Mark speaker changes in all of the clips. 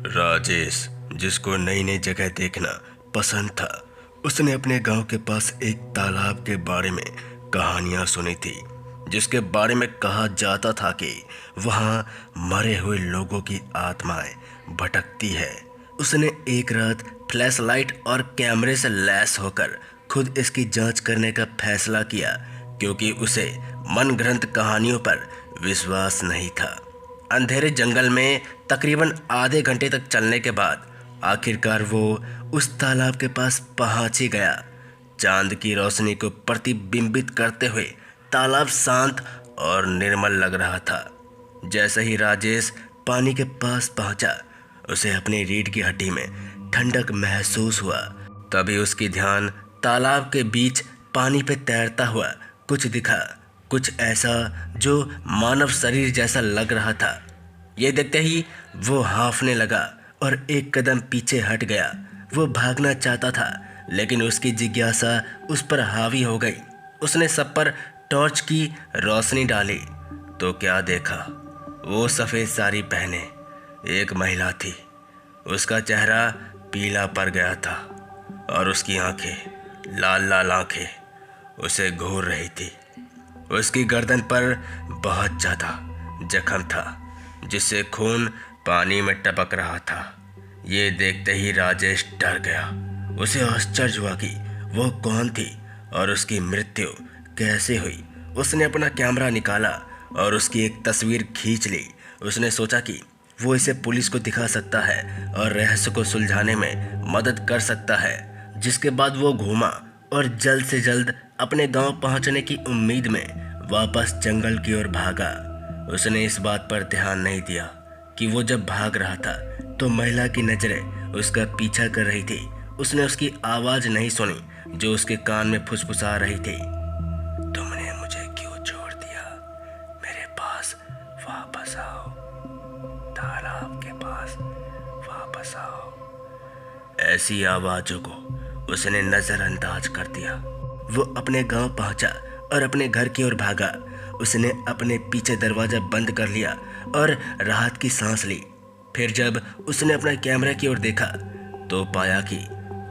Speaker 1: राजेश, जिसको नई नई जगह देखना पसंद था, उसने अपने गांव के पास एक तालाब के बारे में कहानियां सुनी थी, जिसके बारे में कहा जाता था कि वहां मरे हुए लोगों की आत्माएं भटकती है। उसने एक रात फ्लैशलाइट और कैमरे से लैस होकर खुद इसकी जांच करने का फैसला किया, क्योंकि उसे मनगढ़ंत कहानियों पर विश्वास नहीं था। अंधेरे जंगल में तकरीबन आधे घंटे तक चलने के बाद आखिरकार वो उस तालाब के पास पहुंच ही गया। चांद की रोशनी को प्रतिबिंबित करते हुए तालाब शांत और निर्मल लग रहा था। जैसे ही राजेश पानी के पास पहुंचा, उसे अपनी रीढ़ की हड्डी में ठंडक महसूस हुआ। तभी उसकी ध्यान तालाब के बीच पानी पे तैरता हुआ कुछ दिखा, कुछ ऐसा जो मानव शरीर जैसा लग रहा था। ये देखते ही वो हांफने लगा और एक कदम पीछे हट गया। वो भागना चाहता था, लेकिन उसकी जिज्ञासा उस पर हावी हो गई। उसने सब पर टॉर्च की रोशनी डाली तो क्या देखा, वो सफ़ेद साड़ी पहने एक महिला थी। उसका चेहरा पीला पड़ गया था और उसकी आंखें, लाल लाल आंखें, उसे घूर रही थी। उसकी गर्दन पर बहुत ज़्यादा जख्म था, जिससे खून पानी में टपक रहा था। ये देखते ही राजेश डर गया। उसे आश्चर्य हुआ कि वो कौन थी और उसकी मृत्यु कैसे हुई। उसने अपना कैमरा निकाला और उसकी एक तस्वीर खींच ली। उसने सोचा कि वो इसे पुलिस को दिखा सकता है और रहस्य को सुलझाने में मदद कर सकता है। जिसके बाद वो घूमा और जल्द से जल्द अपने गांव पहुंचने की उम्मीद में वापस जंगल की ओर भागा। उसने इस बात पर ध्यान नहीं दिया कि वो जब भाग रहा था तो महिला की नजरें उसका पीछा कर रही थी। उसने उसकी आवाज नहीं सुनी जो उसके कान में फुसफुसा रही थी। तुमने मुझे क्यों छोड़ दिया? मेरे पास वापस आओ, तालाब के पास वापस आओ। ऐसी आवाजों को उसने नजरअंदाज कर दिया। वो अपने गांव पहुंचा और अपने घर की ओर भागा। उसने अपने पीछे दरवाजा बंद कर लिया और राहत की सांस ली। फिर जब उसने अपने कैमरे की ओर देखा तो पाया कि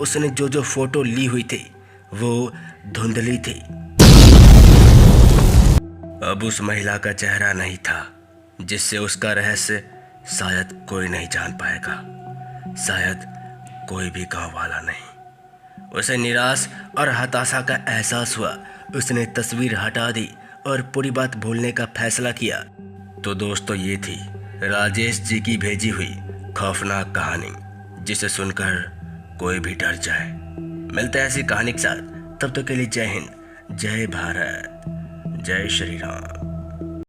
Speaker 1: उसने जो जो फोटो ली हुई थी वो धुंधली थी। अब उस महिला का चेहरा नहीं था, जिससे उसका रहस्य शायद कोई नहीं जान पाएगा, शायद कोई भी गांव वाला नहीं। उसे निराश और हताशा का एहसास हुआ। उसने तस्वीर हटा दी और पूरी बात भूलने का फैसला किया। तो दोस्तों, ये थी राजेश जी की भेजी हुई खौफनाक कहानी, जिसे सुनकर कोई भी डर जाए। मिलते हैं ऐसी कहानी के साथ। तब तक के लिए जय हिंद, जय भारत, जय श्री राम।